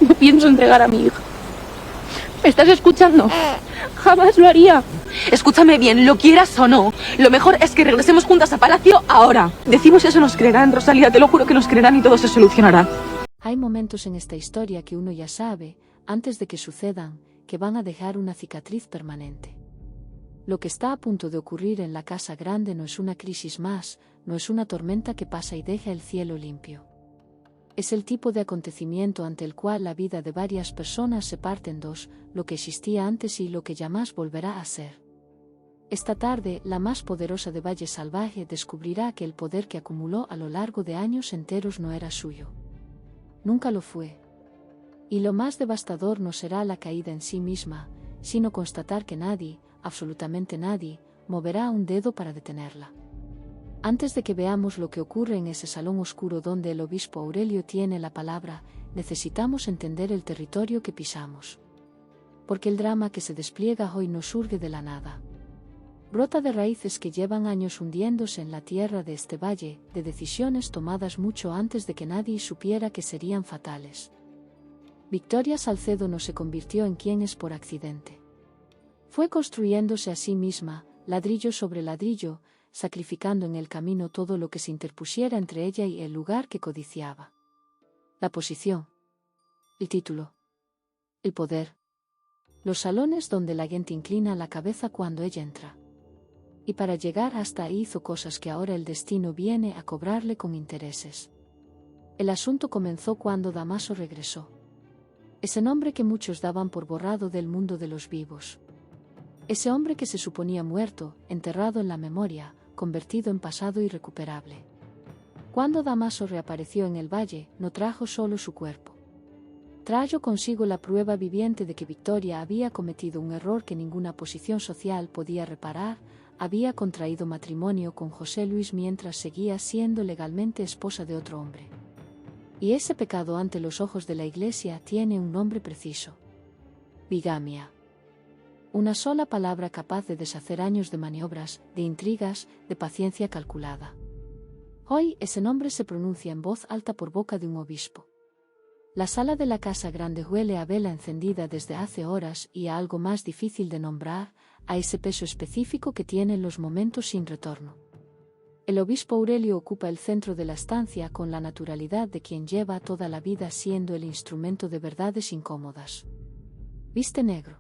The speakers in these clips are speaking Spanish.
No pienso entregar a mi hija. ¿Me estás escuchando? Jamás lo haría. Escúchame bien, lo quieras o no, lo mejor es que regresemos juntas a Palacio ahora. Decimos eso, nos creerán, Rosalía, te lo juro que nos creerán y todo se solucionará. Hay momentos en esta historia que uno ya sabe, antes de que sucedan, que van a dejar una cicatriz permanente. Lo que está a punto de ocurrir en la Casa Grande no es una crisis más, no es una tormenta que pasa y deja el cielo limpio. Es el tipo de acontecimiento ante el cual la vida de varias personas se parte en dos, lo que existía antes y lo que jamás volverá a ser. Esta tarde, la más poderosa de Valle Salvaje descubrirá que el poder que acumuló a lo largo de años enteros no era suyo. Nunca lo fue. Y lo más devastador no será la caída en sí misma, sino constatar que nadie, absolutamente nadie, moverá un dedo para detenerla. Antes de que veamos lo que ocurre en ese salón oscuro donde el obispo Aurelio tiene la palabra, necesitamos entender el territorio que pisamos. Porque el drama que se despliega hoy no surge de la nada. Brota de raíces que llevan años hundiéndose en la tierra de este valle, de decisiones tomadas mucho antes de que nadie supiera que serían fatales. Victoria Salcedo no se convirtió en quien es por accidente. Fue construyéndose a sí misma, ladrillo sobre ladrillo, sacrificando en el camino todo lo que se interpusiera entre ella y el lugar que codiciaba. La posición, el título, el poder, los salones donde la gente inclina la cabeza cuando ella entra. Y para llegar hasta ahí hizo cosas que ahora el destino viene a cobrarle con intereses. El asunto comenzó cuando Dámaso regresó. Ese nombre que muchos daban por borrado del mundo de los vivos. Ese hombre que se suponía muerto, enterrado en la memoria, convertido en pasado irrecuperable. Cuando Dámaso reapareció en el valle, no trajo solo su cuerpo. Trajo consigo la prueba viviente de que Victoria había cometido un error que ninguna posición social podía reparar, había contraído matrimonio con José Luis mientras seguía siendo legalmente esposa de otro hombre. Y ese pecado ante los ojos de la Iglesia tiene un nombre preciso: bigamia. Una sola palabra capaz de deshacer años de maniobras, de intrigas, de paciencia calculada. Hoy ese nombre se pronuncia en voz alta por boca de un obispo. La sala de la Casa Grande huele a vela encendida desde hace horas y a algo más difícil de nombrar, a ese peso específico que tienen los momentos sin retorno. El obispo Aurelio ocupa el centro de la estancia con la naturalidad de quien lleva toda la vida siendo el instrumento de verdades incómodas. Viste negro.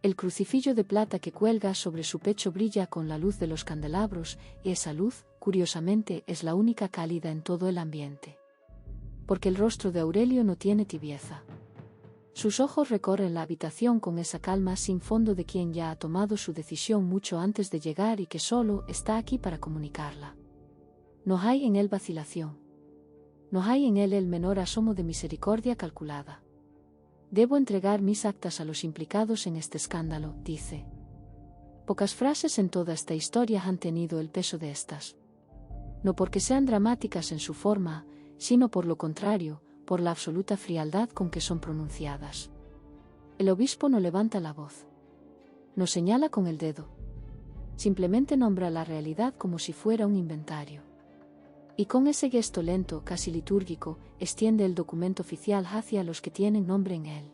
El crucifillo de plata que cuelga sobre su pecho brilla con la luz de los candelabros, y esa luz, curiosamente, es la única cálida en todo el ambiente. Porque el rostro de Aurelio no tiene tibieza. Sus ojos recorren la habitación con esa calma sin fondo de quien ya ha tomado su decisión mucho antes de llegar y que solo está aquí para comunicarla. No hay en él vacilación. No hay en él el menor asomo de misericordia calculada. Debo entregar mis actas a los implicados en este escándalo, dice. Pocas frases en toda esta historia han tenido el peso de estas. No porque sean dramáticas en su forma, sino por lo contrario, por la absoluta frialdad con que son pronunciadas. El obispo no levanta la voz. No señala con el dedo. Simplemente nombra la realidad como si fuera un inventario. Y con ese gesto lento, casi litúrgico, extiende el documento oficial hacia los que tienen nombre en él.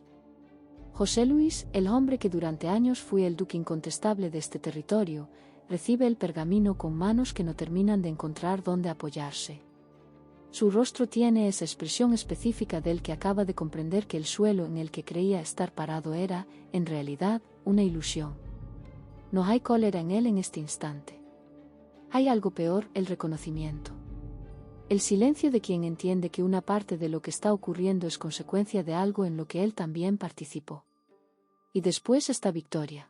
José Luis, el hombre que durante años fue el duque incontestable de este territorio, recibe el pergamino con manos que no terminan de encontrar dónde apoyarse. Su rostro tiene esa expresión específica del que acaba de comprender que el suelo en el que creía estar parado era, en realidad, una ilusión. No hay cólera en él en este instante. Hay algo peor, el reconocimiento. El silencio de quien entiende que una parte de lo que está ocurriendo es consecuencia de algo en lo que él también participó. Y después está Victoria.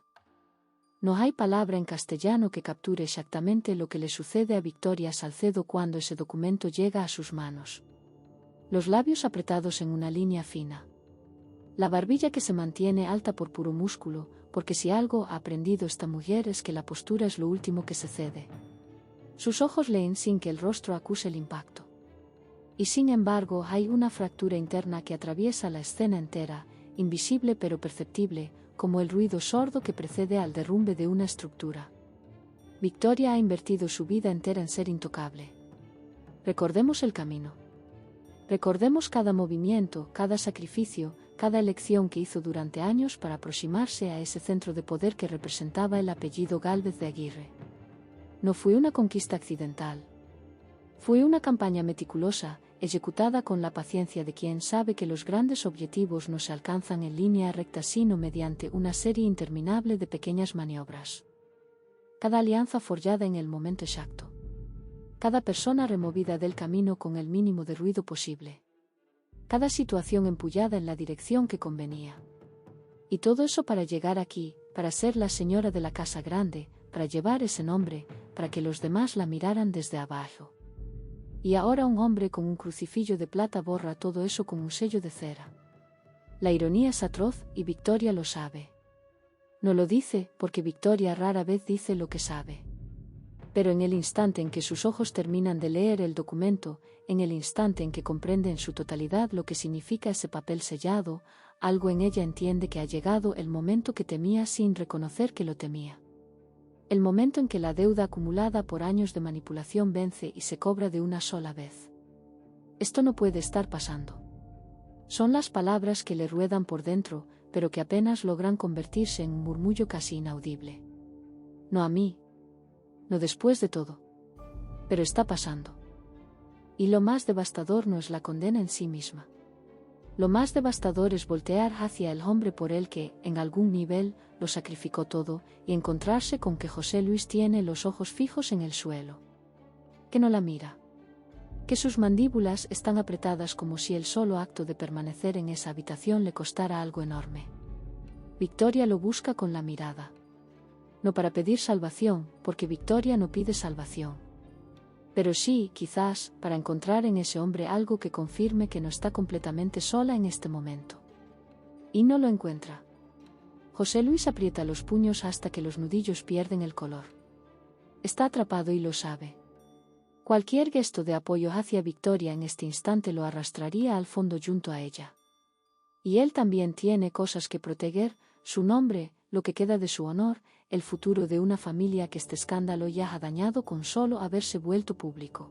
No hay palabra en castellano que capture exactamente lo que le sucede a Victoria Salcedo cuando ese documento llega a sus manos. Los labios apretados en una línea fina. La barbilla que se mantiene alta por puro músculo, porque si algo ha aprendido esta mujer es que la postura es lo último que se cede. Sus ojos leen sin que el rostro acuse el impacto. Y sin embargo hay una fractura interna que atraviesa la escena entera, invisible pero perceptible, como el ruido sordo que precede al derrumbe de una estructura. Victoria ha invertido su vida entera en ser intocable. Recordemos el camino. Recordemos cada movimiento, cada sacrificio, cada elección que hizo durante años para aproximarse a ese centro de poder que representaba el apellido Gálvez de Aguirre. No fue una conquista accidental. Fue una campaña meticulosa, ejecutada con la paciencia de quien sabe que los grandes objetivos no se alcanzan en línea recta sino mediante una serie interminable de pequeñas maniobras. Cada alianza forjada en el momento exacto. Cada persona removida del camino con el mínimo de ruido posible. Cada situación empullada en la dirección que convenía. Y todo eso para llegar aquí, para ser la señora de la casa grande, para llevar ese nombre, para que los demás la miraran desde abajo. Y ahora un hombre con un crucifillo de plata borra todo eso con un sello de cera. La ironía es atroz y Victoria lo sabe. No lo dice porque Victoria rara vez dice lo que sabe. Pero en el instante en que sus ojos terminan de leer el documento, en el instante en que comprende en su totalidad lo que significa ese papel sellado, algo en ella entiende que ha llegado el momento que temía sin reconocer que lo temía. El momento en que la deuda acumulada por años de manipulación vence y se cobra de una sola vez. Esto no puede estar pasando. Son las palabras que le ruedan por dentro, pero que apenas logran convertirse en un murmullo casi inaudible. No a mí. No después de todo. Pero está pasando. Y lo más devastador no es la condena en sí misma. Lo más devastador es voltear hacia el hombre por el que, en algún nivel, lo sacrificó todo, y encontrarse con que José Luis tiene los ojos fijos en el suelo. Que no la mira. Que sus mandíbulas están apretadas como si el solo acto de permanecer en esa habitación le costara algo enorme. Victoria lo busca con la mirada. No para pedir salvación, porque Victoria no pide salvación. Pero sí, quizás, para encontrar en ese hombre algo que confirme que no está completamente sola en este momento. Y no lo encuentra. José Luis aprieta los puños hasta que los nudillos pierden el color. Está atrapado y lo sabe. Cualquier gesto de apoyo hacia Victoria en este instante lo arrastraría al fondo junto a ella. Y él también tiene cosas que proteger, su nombre, lo que queda de su honor, el futuro de una familia que este escándalo ya ha dañado con solo haberse vuelto público.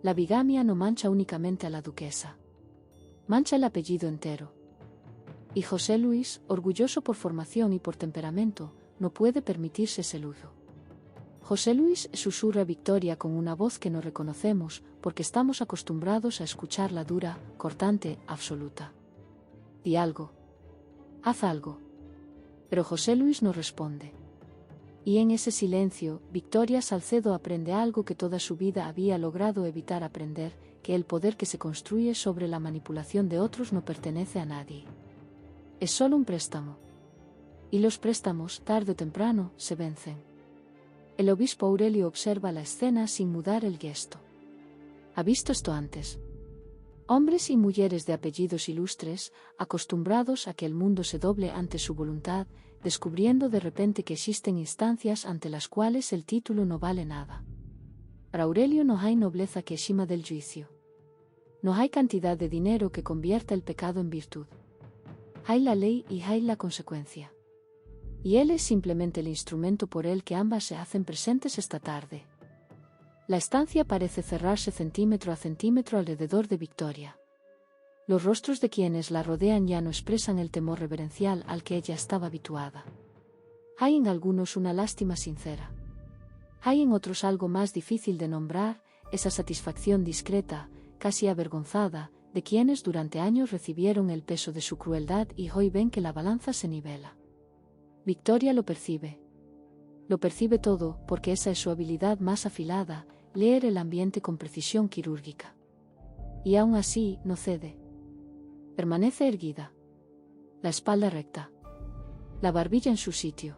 La bigamia no mancha únicamente a la duquesa. Mancha el apellido entero. Y José Luis, orgulloso por formación y por temperamento, no puede permitirse ese lujo. José Luis susurra Victoria con una voz que no reconocemos, porque estamos acostumbrados a escucharla dura, cortante, absoluta. Di algo. Haz algo. Pero José Luis no responde. Y en ese silencio, Victoria Salcedo aprende algo que toda su vida había logrado evitar aprender, que el poder que se construye sobre la manipulación de otros no pertenece a nadie. Es solo un préstamo. Y los préstamos, tarde o temprano, se vencen. El obispo Aurelio observa la escena sin mudar el gesto. ¿Ha visto esto antes? Hombres y mujeres de apellidos ilustres, acostumbrados a que el mundo se doble ante su voluntad, descubriendo de repente que existen instancias ante las cuales el título no vale nada. Para Aurelio no hay nobleza que exima del juicio. No hay cantidad de dinero que convierta el pecado en virtud. Hay la ley y hay la consecuencia. Y él es simplemente el instrumento por el que ambas se hacen presentes esta tarde. La estancia parece cerrarse centímetro a centímetro alrededor de Victoria. Los rostros de quienes la rodean ya no expresan el temor reverencial al que ella estaba habituada. Hay en algunos una lástima sincera. Hay en otros algo más difícil de nombrar, esa satisfacción discreta, casi avergonzada, de quienes durante años recibieron el peso de su crueldad y hoy ven que la balanza se nivela. Victoria lo percibe. Lo percibe todo, porque esa es su habilidad más afilada, leer el ambiente con precisión quirúrgica. Y aún así, no cede. Permanece erguida. La espalda recta. La barbilla en su sitio.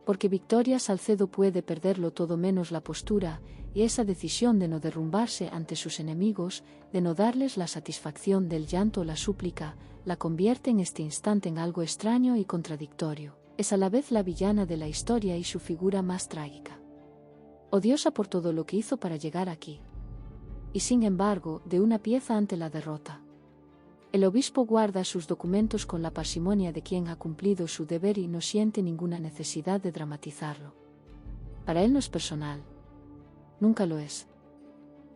Porque Victoria Salcedo puede perderlo todo menos la postura, y esa decisión de no derrumbarse ante sus enemigos, de no darles la satisfacción del llanto o la súplica, la convierte en este instante en algo extraño y contradictorio. Es a la vez la villana de la historia y su figura más trágica. Odiosa por todo lo que hizo para llegar aquí. Y sin embargo, de una pieza ante la derrota. El obispo guarda sus documentos con la parsimonia de quien ha cumplido su deber y no siente ninguna necesidad de dramatizarlo. Para él no es personal. Nunca lo es.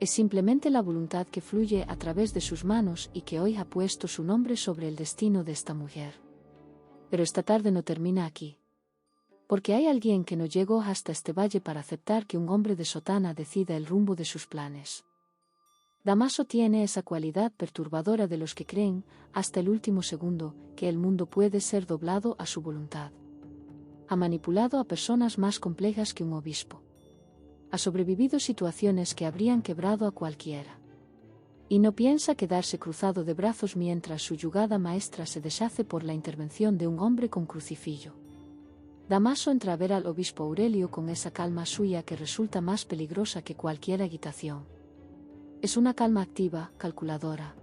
Es simplemente la voluntad que fluye a través de sus manos y que hoy ha puesto su nombre sobre el destino de esta mujer. Pero esta tarde no termina aquí. Porque hay alguien que no llegó hasta este valle para aceptar que un hombre de sotana decida el rumbo de sus planes. Damaso tiene esa cualidad perturbadora de los que creen, hasta el último segundo, que el mundo puede ser doblado a su voluntad. Ha manipulado a personas más complejas que un obispo. Ha sobrevivido situaciones que habrían quebrado a cualquiera. Y no piensa quedarse cruzado de brazos mientras su yugada maestra se deshace por la intervención de un hombre con crucifillo. Damaso entra a ver al obispo Aurelio con esa calma suya que resulta más peligrosa que cualquier agitación. Es una calma activa, calculadora.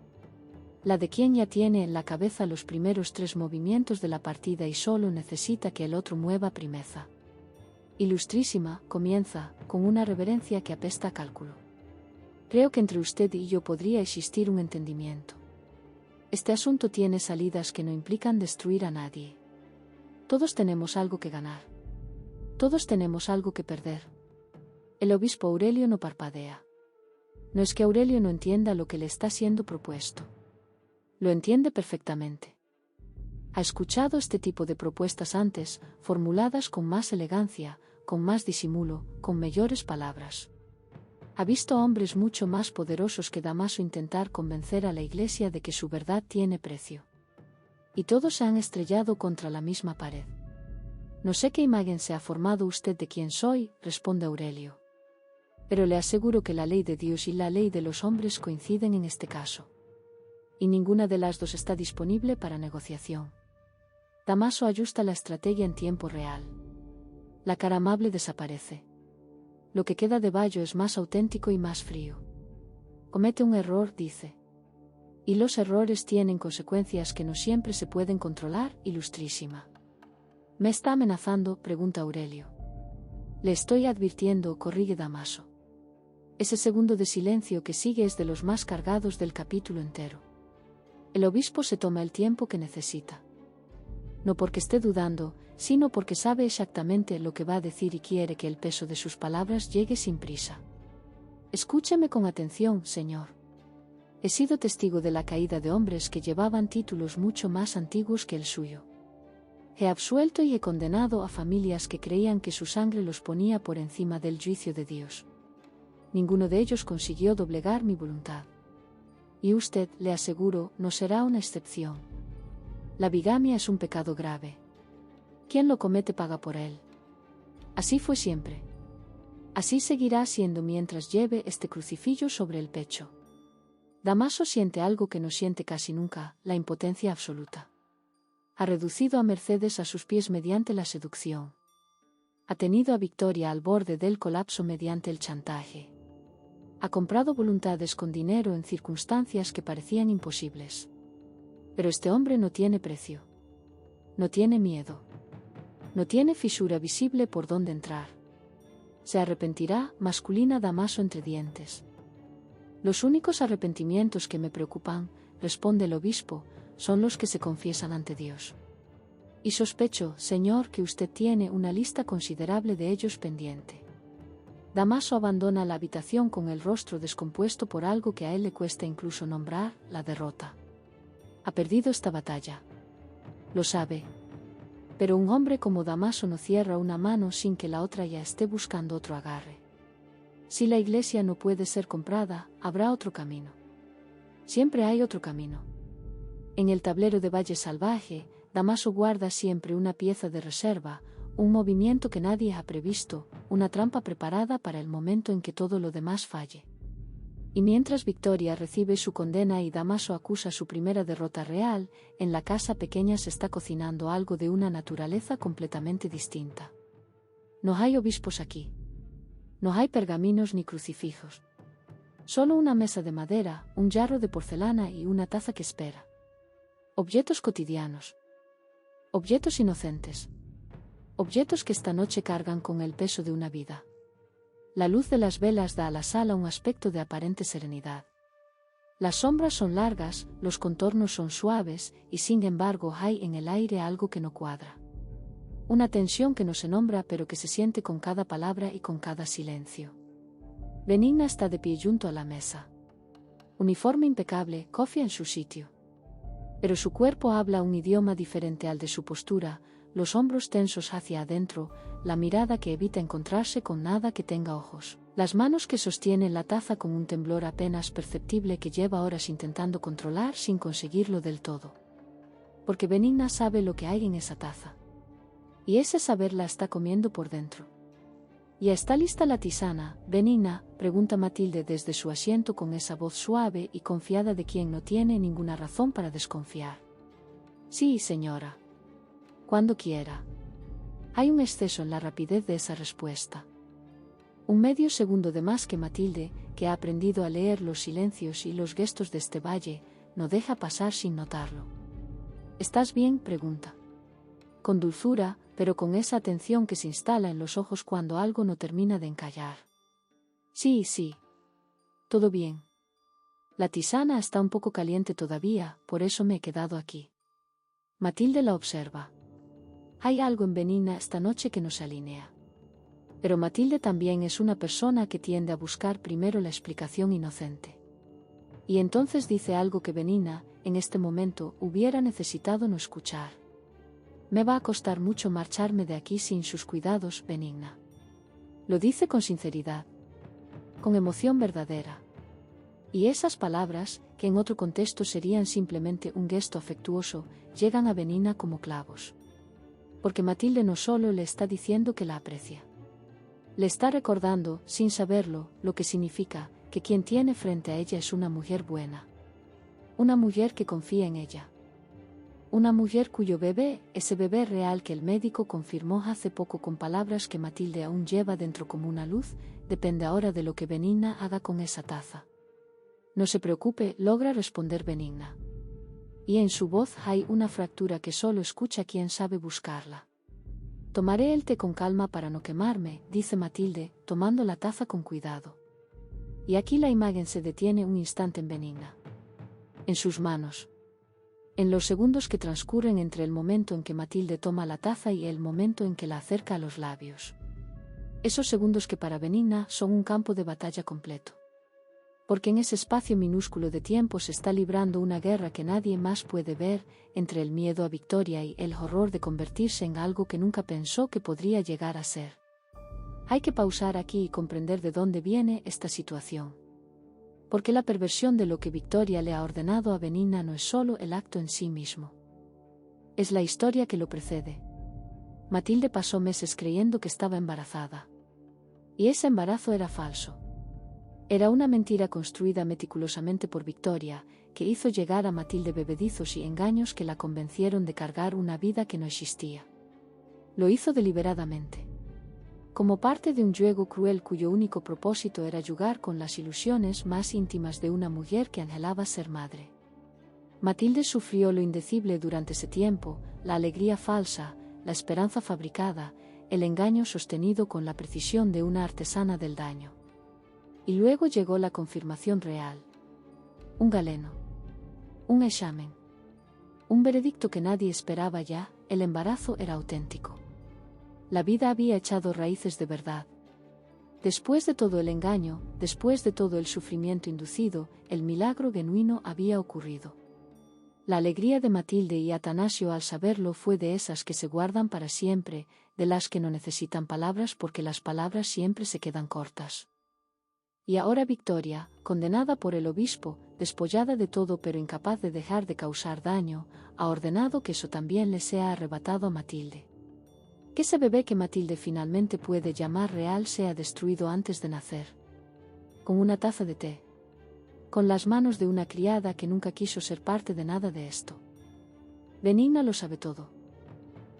La de quien ya tiene en la cabeza los primeros 3 movimientos de la partida y solo necesita que el otro mueva primeza. Ilustrísima, comienza, con una reverencia que apesta a cálculo. Creo que entre usted y yo podría existir un entendimiento. Este asunto tiene salidas que no implican destruir a nadie. Todos tenemos algo que ganar. Todos tenemos algo que perder. El obispo Aurelio no parpadea. No es que Aurelio no entienda lo que le está siendo propuesto. Lo entiende perfectamente. Ha escuchado este tipo de propuestas antes, formuladas con más elegancia, con más disimulo, con mejores palabras. Ha visto a hombres mucho más poderosos que Damaso intentar convencer a la Iglesia de que su verdad tiene precio. Y todos se han estrellado contra la misma pared. No sé qué imagen se ha formado usted de quién soy, responde Aurelio. Pero le aseguro que la ley de Dios y la ley de los hombres coinciden en este caso. Y ninguna de las dos está disponible para negociación. Damaso ajusta la estrategia en tiempo real. La cara amable desaparece. Lo que queda de Bayo es más auténtico y más frío. Comete un error, dice. Y los errores tienen consecuencias que no siempre se pueden controlar, ilustrísima. ¿Me está amenazando?, pregunta Aurelio. Le estoy advirtiendo, corrige Damaso. Ese segundo de silencio que sigue es de los más cargados del capítulo entero. El obispo se toma el tiempo que necesita. No porque esté dudando, sino porque sabe exactamente lo que va a decir y quiere que el peso de sus palabras llegue sin prisa. Escúcheme con atención, señor. He sido testigo de la caída de hombres que llevaban títulos mucho más antiguos que el suyo. He absuelto y he condenado a familias que creían que su sangre los ponía por encima del juicio de Dios. Ninguno de ellos consiguió doblegar mi voluntad. Y usted, le aseguro, no será una excepción. La bigamia es un pecado grave. Quien lo comete paga por él. Así fue siempre. Así seguirá siendo mientras lleve este crucifillo sobre el pecho. Damaso siente algo que no siente casi nunca, la impotencia absoluta. Ha reducido a Mercedes a sus pies mediante la seducción. Ha tenido a Victoria al borde del colapso mediante el chantaje. Ha comprado voluntades con dinero en circunstancias que parecían imposibles. Pero este hombre no tiene precio. No tiene miedo. No tiene fisura visible por donde entrar. Se arrepentirá, masculina Damaso entre dientes. Los únicos arrepentimientos que me preocupan, responde el obispo, son los que se confiesan ante Dios. Y sospecho, señor, que usted tiene una lista considerable de ellos pendiente. Damaso abandona la habitación con el rostro descompuesto por algo que a él le cuesta incluso nombrar, la derrota. Ha perdido esta batalla. Lo sabe. Pero un hombre como Damaso no cierra una mano sin que la otra ya esté buscando otro agarre. Si la Iglesia no puede ser comprada, habrá otro camino. Siempre hay otro camino. En el tablero de Valle Salvaje, Damaso guarda siempre una pieza de reserva, un movimiento que nadie ha previsto, una trampa preparada para el momento en que todo lo demás falle. Y mientras Victoria recibe su condena y Damaso acusa su primera derrota real, en la casa pequeña se está cocinando algo de una naturaleza completamente distinta. No hay obispos aquí. No hay pergaminos ni crucifijos. Solo una mesa de madera, un jarro de porcelana y una taza que espera. Objetos cotidianos. Objetos inocentes. Objetos que esta noche cargan con el peso de una vida. La luz de las velas da a la sala un aspecto de aparente serenidad. Las sombras son largas, los contornos son suaves, y sin embargo hay en el aire algo que no cuadra. Una tensión que no se nombra pero que se siente con cada palabra y con cada silencio. Benigna está de pie junto a la mesa. Uniforme impecable, cofia en su sitio. Pero su cuerpo habla un idioma diferente al de su postura, los hombros tensos hacia adentro, la mirada que evita encontrarse con nada que tenga ojos, las manos que sostienen la taza con un temblor apenas perceptible que lleva horas intentando controlar sin conseguirlo del todo. Porque Benigna sabe lo que hay en esa taza. Y ese saber la está comiendo por dentro. ¿Ya está lista la tisana, Benigna?, pregunta Matilde desde su asiento con esa voz suave y confiada de quien no tiene ninguna razón para desconfiar. Sí, señora. Cuando quiera. Hay un exceso en la rapidez de esa respuesta. Un medio segundo de más que Matilde, que ha aprendido a leer los silencios y los gestos de este valle, no deja pasar sin notarlo. ¿Estás bien?, pregunta. Con dulzura, pero con esa atención que se instala en los ojos cuando algo no termina de encallar. Sí, sí. Todo bien. La tisana está un poco caliente todavía, por eso me he quedado aquí. Matilde la observa. Hay algo en Benigna esta noche que no se alinea. Pero Matilde también es una persona que tiende a buscar primero la explicación inocente. Y entonces dice algo que Benigna, en este momento, hubiera necesitado no escuchar. Me va a costar mucho marcharme de aquí sin sus cuidados, Benigna. Lo dice con sinceridad. Con emoción verdadera. Y esas palabras, que en otro contexto serían simplemente un gesto afectuoso, llegan a Benigna como clavos. Porque Matilde no solo le está diciendo que la aprecia. Le está recordando, sin saberlo, lo que significa, que quien tiene frente a ella es una mujer buena. Una mujer que confía en ella. Una mujer cuyo bebé, ese bebé real que el médico confirmó hace poco con palabras que Matilde aún lleva dentro como una luz, depende ahora de lo que Benigna haga con esa taza. No se preocupe, logra responder Benigna. Y en su voz hay una fractura que solo escucha quien sabe buscarla. Tomaré el té con calma para no quemarme, dice Matilde, tomando la taza con cuidado. Y aquí la imagen se detiene un instante en Benigna. En sus manos. En los segundos que transcurren entre el momento en que Matilde toma la taza y el momento en que la acerca a los labios. Esos segundos que para Benigna son un campo de batalla completo. Porque en ese espacio minúsculo de tiempo se está librando una guerra que nadie más puede ver, entre el miedo a victoria y el horror de convertirse en algo que nunca pensó que podría llegar a ser. Hay que pausar aquí y comprender de dónde viene esta situación. Porque la perversión de lo que Victoria le ha ordenado a Benigna no es solo el acto en sí mismo. Es la historia que lo precede. Matilde pasó meses creyendo que estaba embarazada. Y ese embarazo era falso. Era una mentira construida meticulosamente por Victoria, que hizo llegar a Matilde bebedizos y engaños que la convencieron de cargar una vida que no existía. Lo hizo deliberadamente. Como parte de un juego cruel cuyo único propósito era jugar con las ilusiones más íntimas de una mujer que anhelaba ser madre. Matilde sufrió lo indecible durante ese tiempo, la alegría falsa, la esperanza fabricada, el engaño sostenido con la precisión de una artesana del daño. Y luego llegó la confirmación real. Un galeno. Un examen. Un veredicto que nadie esperaba ya, el embarazo era auténtico. La vida había echado raíces de verdad. Después de todo el engaño, después de todo el sufrimiento inducido, el milagro genuino había ocurrido. La alegría de Matilde y Atanasio al saberlo fue de esas que se guardan para siempre, de las que no necesitan palabras porque las palabras siempre se quedan cortas. Y ahora Victoria, condenada por el obispo, despollada de todo pero incapaz de dejar de causar daño, ha ordenado que eso también le sea arrebatado a Matilde. Que ese bebé que Matilde finalmente puede llamar real sea destruido antes de nacer. Con una taza de té. Con las manos de una criada que nunca quiso ser parte de nada de esto. Benigna lo sabe todo.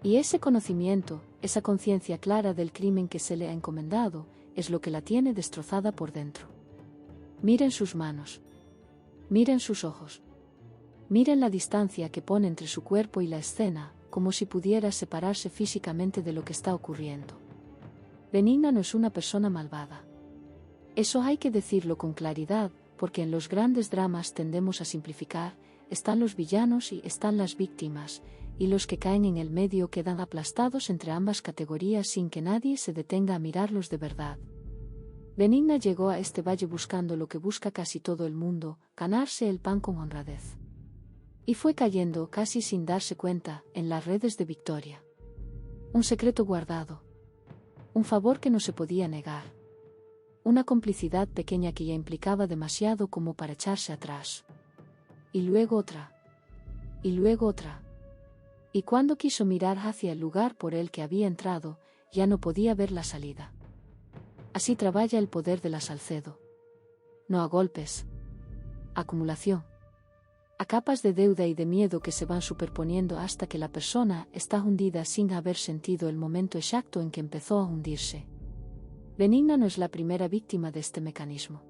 Y ese conocimiento, esa conciencia clara del crimen que se le ha encomendado, es lo que la tiene destrozada por dentro. Miren sus manos. Miren sus ojos. Miren la distancia que pone entre su cuerpo y la escena, como si pudiera separarse físicamente de lo que está ocurriendo. Benigna no es una persona malvada. Eso hay que decirlo con claridad, porque en los grandes dramas tendemos a simplificar, están los villanos y están las víctimas, y los que caen en el medio quedan aplastados entre ambas categorías sin que nadie se detenga a mirarlos de verdad. Benigna llegó a este valle buscando lo que busca casi todo el mundo, ganarse el pan con honradez. Y fue cayendo, casi sin darse cuenta, en las redes de Victoria. Un secreto guardado. Un favor que no se podía negar. Una complicidad pequeña que ya implicaba demasiado como para echarse atrás. Y luego otra. Y luego otra. Y cuando quiso mirar hacia el lugar por el que había entrado, ya no podía ver la salida. Así trabaja el poder de la Salcedo. No a golpes. Acumulación. A capas de deuda y de miedo que se van superponiendo hasta que la persona está hundida sin haber sentido el momento exacto en que empezó a hundirse. Benigna no es la primera víctima de este mecanismo.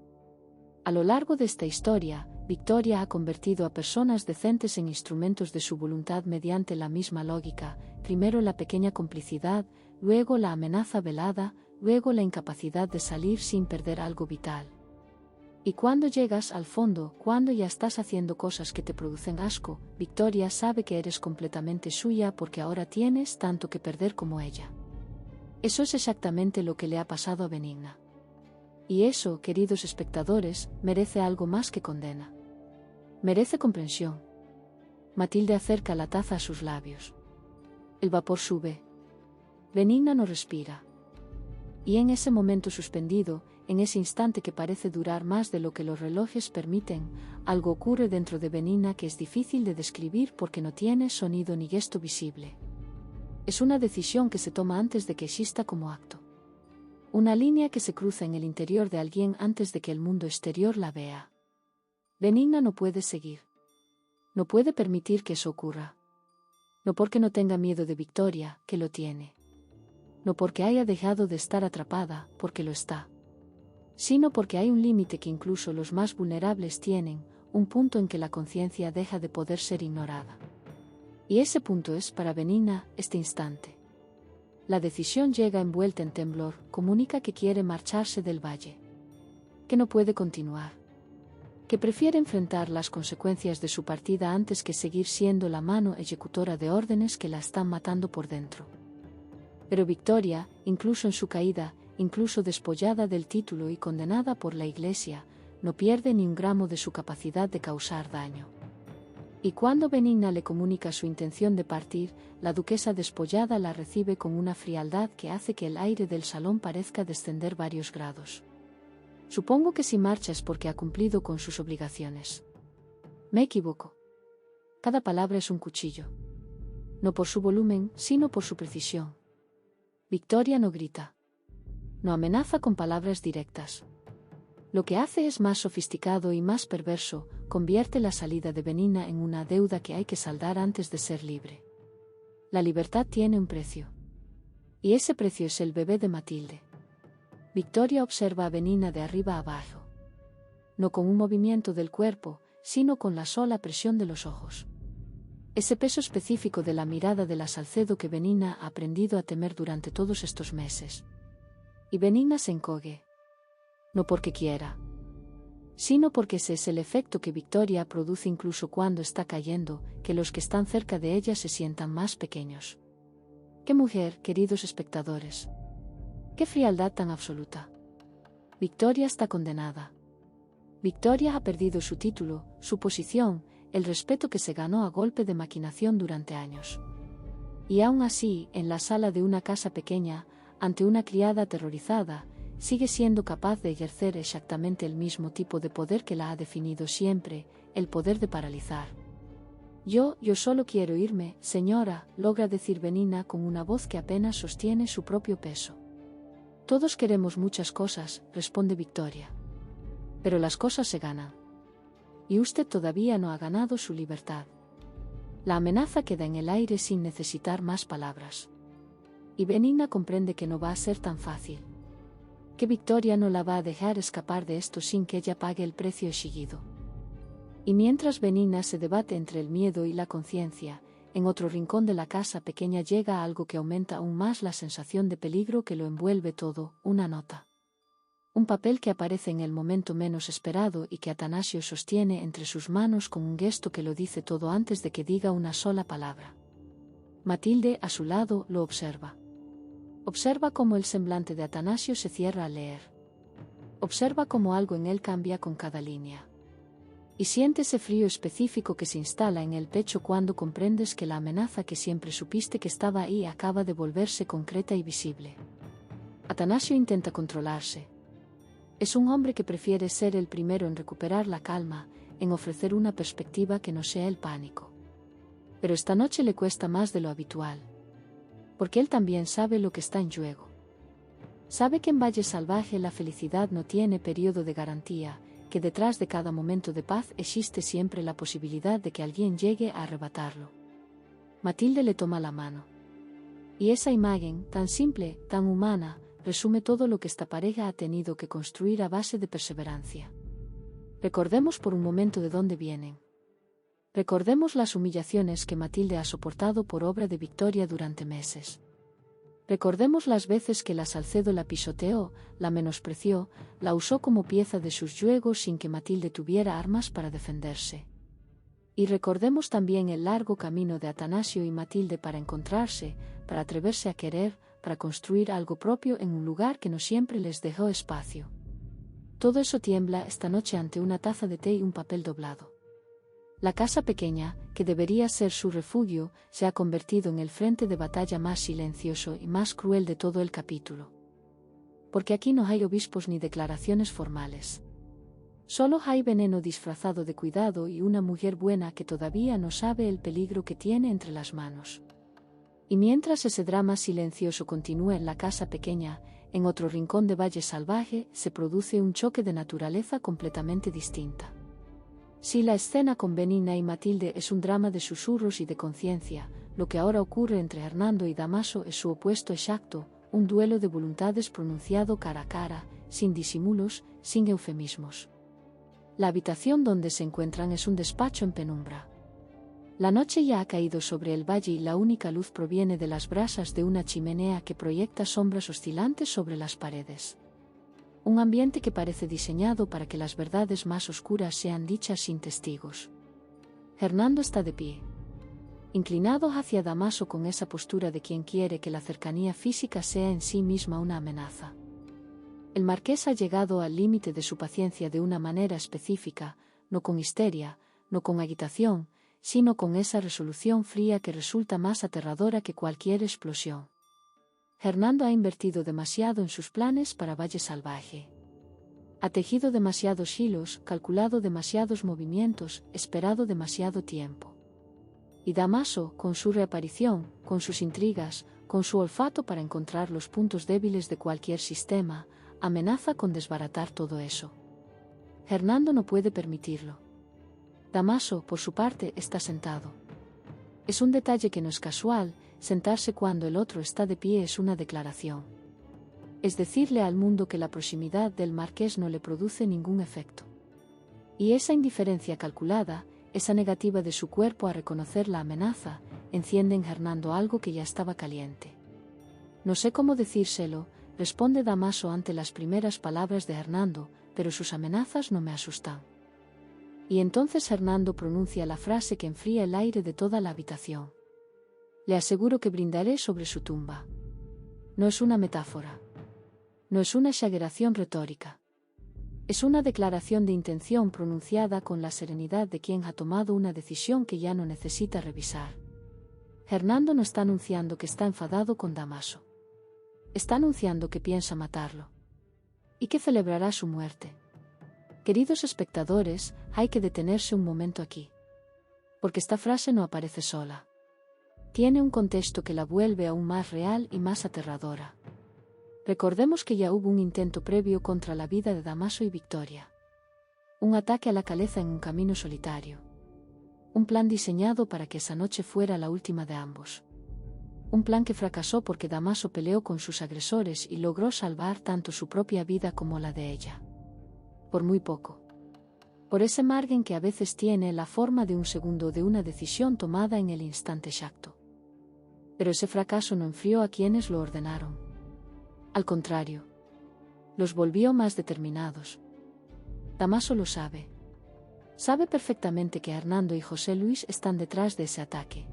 A lo largo de esta historia, Victoria ha convertido a personas decentes en instrumentos de su voluntad mediante la misma lógica, primero la pequeña complicidad, luego la amenaza velada, luego la incapacidad de salir sin perder algo vital. Y cuando llegas al fondo, cuando ya estás haciendo cosas que te producen asco, Victoria sabe que eres completamente suya porque ahora tienes tanto que perder como ella. Eso es exactamente lo que le ha pasado a Benigna. Y eso, queridos espectadores, merece algo más que condena. Merece comprensión. Matilde acerca la taza a sus labios. El vapor sube. Benigna no respira. Y en ese momento suspendido, en ese instante que parece durar más de lo que los relojes permiten, algo ocurre dentro de Benigna que es difícil de describir porque no tiene sonido ni gesto visible. Es una decisión que se toma antes de que exista como acto. Una línea que se cruza en el interior de alguien antes de que el mundo exterior la vea. Benigna no puede seguir. No puede permitir que eso ocurra. No porque no tenga miedo de Victoria, que lo tiene. No porque haya dejado de estar atrapada, porque lo está. Sino porque hay un límite que incluso los más vulnerables tienen, un punto en que la conciencia deja de poder ser ignorada. Y ese punto es, para Benigna, este instante. La decisión llega envuelta en temblor, comunica que quiere marcharse del valle. Que no puede continuar. Que prefiere enfrentar las consecuencias de su partida antes que seguir siendo la mano ejecutora de órdenes que la están matando por dentro. Pero Victoria, incluso en su caída, incluso despollada del título y condenada por la Iglesia, no pierde ni un gramo de su capacidad de causar daño. Y cuando Benigna le comunica su intención de partir, la duquesa despollada la recibe con una frialdad que hace que el aire del salón parezca descender varios grados. Supongo que si marcha es porque ha cumplido con sus obligaciones. Me equivoco. Cada palabra es un cuchillo. No por su volumen, sino por su precisión. Victoria no grita. No amenaza con palabras directas. Lo que hace es más sofisticado y más perverso, convierte la salida de Benigna en una deuda que hay que saldar antes de ser libre. La libertad tiene un precio. Y ese precio es el bebé de Matilde. Victoria observa a Benigna de arriba a abajo. No con un movimiento del cuerpo, sino con la sola presión de los ojos. Ese peso específico de la mirada de la Salcedo que Benigna ha aprendido a temer durante todos estos meses. Y Benigna se encoge. No porque quiera, sino porque ese es el efecto que Victoria produce incluso cuando está cayendo, que los que están cerca de ella se sientan más pequeños. ¡Qué mujer, queridos espectadores! ¡Qué frialdad tan absoluta! Victoria está condenada. Victoria ha perdido su título, su posición, el respeto que se ganó a golpe de maquinación durante años. Y aún así, en la sala de una casa pequeña, ante una criada aterrorizada, sigue siendo capaz de ejercer exactamente el mismo tipo de poder que la ha definido siempre, el poder de paralizar. Yo solo quiero irme, señora, logra decir Benigna con una voz que apenas sostiene su propio peso. Todos queremos muchas cosas, responde Victoria. Pero las cosas se ganan. Y usted todavía no ha ganado su libertad. La amenaza queda en el aire sin necesitar más palabras. Y Benigna comprende que no va a ser tan fácil. Que Victoria no la va a dejar escapar de esto sin que ella pague el precio exigido. Y mientras Benigna se debate entre el miedo y la conciencia, en otro rincón de la casa pequeña llega algo que aumenta aún más la sensación de peligro que lo envuelve todo, una nota. Un papel que aparece en el momento menos esperado y que Atanasio sostiene entre sus manos con un gesto que lo dice todo antes de que diga una sola palabra. Matilde, a su lado, lo observa. Observa cómo el semblante de Atanasio se cierra al leer. Observa cómo algo en él cambia con cada línea. Y siente ese frío específico que se instala en el pecho cuando comprendes que la amenaza que siempre supiste que estaba ahí acaba de volverse concreta y visible. Atanasio intenta controlarse. Es un hombre que prefiere ser el primero en recuperar la calma, en ofrecer una perspectiva que no sea el pánico. Pero esta noche le cuesta más de lo habitual. Porque él también sabe lo que está en juego. Sabe que en Valle Salvaje la felicidad no tiene periodo de garantía, que detrás de cada momento de paz existe siempre la posibilidad de que alguien llegue a arrebatarlo. Matilde le toma la mano. Y esa imagen, tan simple, tan humana, resume todo lo que esta pareja ha tenido que construir a base de perseverancia. Recordemos por un momento de dónde vienen. Recordemos las humillaciones que Matilde ha soportado por obra de Victoria durante meses. Recordemos las veces que la Salcedo la pisoteó, la menospreció, la usó como pieza de sus yuegos sin que Matilde tuviera armas para defenderse. Y recordemos también el largo camino de Atanasio y Matilde para encontrarse, para atreverse a querer, para construir algo propio en un lugar que no siempre les dejó espacio. Todo eso tiembla esta noche ante una taza de té y un papel doblado. La casa pequeña, que debería ser su refugio, se ha convertido en el frente de batalla más silencioso y más cruel de todo el capítulo. Porque aquí no hay obispos ni declaraciones formales. Solo hay veneno disfrazado de cuidado y una mujer buena que todavía no sabe el peligro que tiene entre las manos. Y mientras ese drama silencioso continúa en la casa pequeña, en otro rincón de Valle Salvaje se produce un choque de naturaleza completamente distinta. Si la escena con Benigna y Matilde es un drama de susurros y de conciencia, lo que ahora ocurre entre Hernando y Damaso es su opuesto exacto, un duelo de voluntades pronunciado cara a cara, sin disimulos, sin eufemismos. La habitación donde se encuentran es un despacho en penumbra. La noche ya ha caído sobre el valle y la única luz proviene de las brasas de una chimenea que proyecta sombras oscilantes sobre las paredes. Un ambiente que parece diseñado para que las verdades más oscuras sean dichas sin testigos. Hernando está de pie, inclinado hacia Damaso con esa postura de quien quiere que la cercanía física sea en sí misma una amenaza. El marqués ha llegado al límite de su paciencia de una manera específica, no con histeria, no con agitación, sino con esa resolución fría que resulta más aterradora que cualquier explosión. Hernando ha invertido demasiado en sus planes para Valle Salvaje. Ha tejido demasiados hilos, calculado demasiados movimientos, esperado demasiado tiempo. Y Damaso, con su reaparición, con sus intrigas, con su olfato para encontrar los puntos débiles de cualquier sistema, amenaza con desbaratar todo eso. Hernando no puede permitirlo. Damaso, por su parte, está sentado. Es un detalle que no es casual, sentarse cuando el otro está de pie es una declaración. Es decirle al mundo que la proximidad del marqués no le produce ningún efecto. Y esa indiferencia calculada, esa negativa de su cuerpo a reconocer la amenaza, enciende en Hernando algo que ya estaba caliente. No sé cómo decírselo, responde Damaso ante las primeras palabras de Hernando, pero sus amenazas no me asustan. Y entonces Hernando pronuncia la frase que enfría el aire de toda la habitación. Le aseguro que brindaré sobre su tumba. No es una metáfora. No es una exageración retórica. Es una declaración de intención pronunciada con la serenidad de quien ha tomado una decisión que ya no necesita revisar. Hernando no está anunciando que está enfadado con Damaso. Está anunciando que piensa matarlo. Y que celebrará su muerte. Queridos espectadores, hay que detenerse un momento aquí. Porque esta frase no aparece sola. Tiene un contexto que la vuelve aún más real y más aterradora. Recordemos que ya hubo un intento previo contra la vida de Damaso y Victoria. Un ataque a la caleza en un camino solitario. Un plan diseñado para que esa noche fuera la última de ambos. Un plan que fracasó porque Damaso peleó con sus agresores y logró salvar tanto su propia vida como la de ella. Por muy poco. Por ese margen que a veces tiene la forma de un segundo de una decisión tomada en el instante exacto. Pero ese fracaso no enfrió a quienes lo ordenaron. Al contrario. Los volvió más determinados. Damaso lo sabe. Sabe perfectamente que Hernando y José Luis están detrás de ese ataque.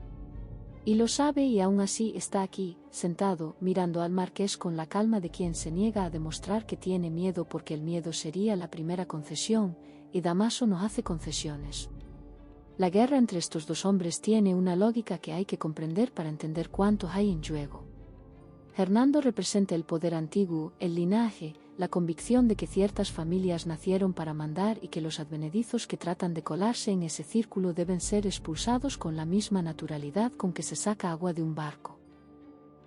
Y lo sabe y aún así está aquí, sentado, mirando al marqués con la calma de quien se niega a demostrar que tiene miedo porque el miedo sería la primera concesión, y Damaso no hace concesiones. La guerra entre estos dos hombres tiene una lógica que hay que comprender para entender cuánto hay en juego. Hernando representa el poder antiguo, el linaje, la convicción de que ciertas familias nacieron para mandar y que los advenedizos que tratan de colarse en ese círculo deben ser expulsados con la misma naturalidad con que se saca agua de un barco.